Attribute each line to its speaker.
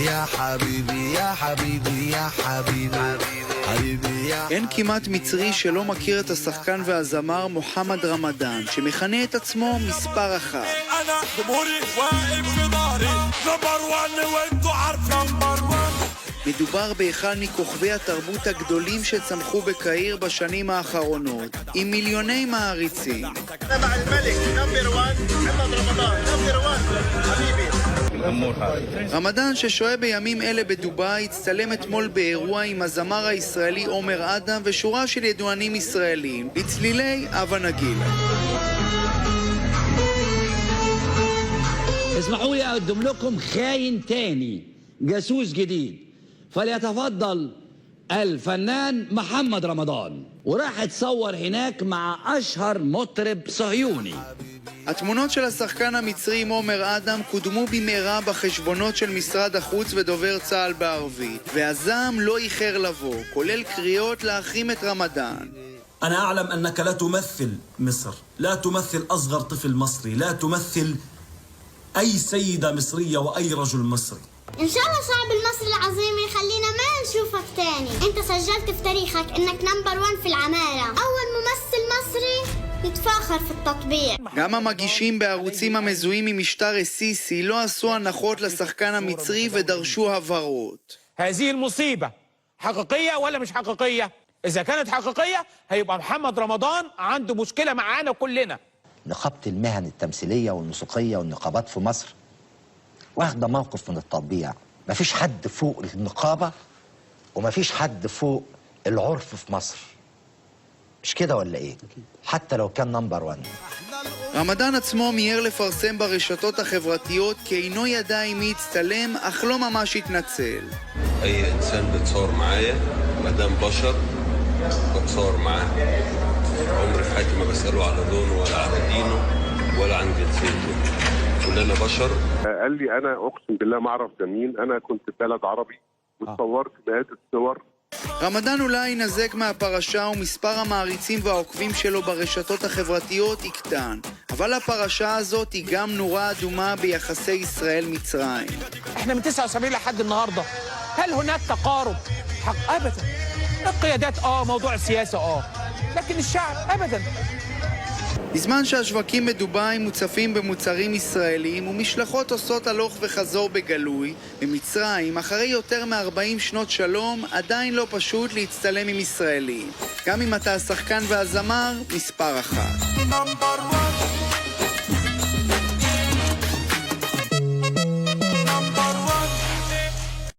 Speaker 1: يا حبيبي يا حبيبي يا حبيبي حبيبي يا
Speaker 2: אין כמעט מצרי שלא מכיר את השחקן והזמר מוחמד רמדאן, שמכנה את עצמו מספר אחת.
Speaker 1: انا جمهوري واقف في ظهري نمبر 1 وانتوا عارفين نمبر 1.
Speaker 2: מדובר באחד מכוכבי התרבות הגדולים שצמחו בקהיר בשנים האחרונות, עם מיליוני מעריצים.
Speaker 3: تبع الملك نمبر 1 محمد رمضان نمبر 1 حبيبي.
Speaker 2: רמדאן ששוהה בימים אלה בדובאי הצטלם אתמול באירוע עם הזמר הישראלי עומר אדם ושורה של ידוענים ישראלים לצלילי אבא נגילה.
Speaker 4: اسمحوا لي اقدم لكم خاين تاني جاسوس جديد فليتفضل الفنان محمد رمضان وراح اتصور هناك مع اشهر مطرب صهيوني.
Speaker 2: התמונות של השחקן המצרי עומר אדם קודמו במהרה בחשבונות של משרד החוץ ודובר צה"ל בערבית, והזעם לא איחר לבוא, כולל קריאות להחרים את רמדאן.
Speaker 5: أنا أعلم أنك لا تمثل مصر، لا تمثل أصغر طفل مصري، لا تمثل أي سيدة مصرية وأي رجل مصري.
Speaker 6: إن شاء الله الشعب المصري العظيم يخلينا ما نشوفك تاني. أنت سجلت في تاريخك إنك نمبر 1 في العمارة، أول ممثل مصري يتفاخر في التطبيع.
Speaker 2: גם המגישים בערוצים המזוהים עם משטר סיסי לא עשו הנחות לשחקן המצרי ודרשו הבהרות.
Speaker 7: هذه المصيبة حقيقية ولا مش حقيقية؟ إذا كانت حقيقية هيبقى محمد رمضان عنده مشكلة معانا كلنا.
Speaker 8: نقابة المهن التمثيلية والموسيقية والنقابات في مصر واخدة موقف من التطبيع. مفيش حد فوق النقابة ومفيش حد فوق العرف في مصر. مش كده ولا ايه؟ حتى لو كان نمبر 1.
Speaker 2: רמדאן עצמו מיהר לפרסם ברשתות החברתיות כי אינו ידע עם מי הצטלם, אך לא ממש התנצל.
Speaker 9: اي انسان بتصور معايا مدام بشر بتصور معاه. عمري في حياتي ما بسأله على لونه ولا على دينه ولا عن جنسيته. كلنا بشر.
Speaker 10: قال لي انا اقسم بالله ما اعرف ده مين، انا كنت في بلد عربي وتصورت مئات الصور.
Speaker 2: רמדאן אולי ינזק מהפרשה ומספר המעריצים והעוקבים שלו ברשתות החברתיות יקטן, אבל הפרשה הזאת היא גם נורה אדומה ביחסי ישראל-מצרים.
Speaker 7: احنا من 79 لحد النهاردة هل هناك تقارب؟ حق أبدا. القيادات موضوع السياسة لكن الشعب أبدا.
Speaker 2: בזמן שהשווקים בדובאי מוצפים במוצרים ישראלים ומשלחות עושות הלוך וחזור בגלוי, במצרים, אחרי יותר מ-40 שנות שלום, עדיין לא פשוט להצטלם עם ישראלים. גם אם אתה השחקן והזמר, מספר אחת.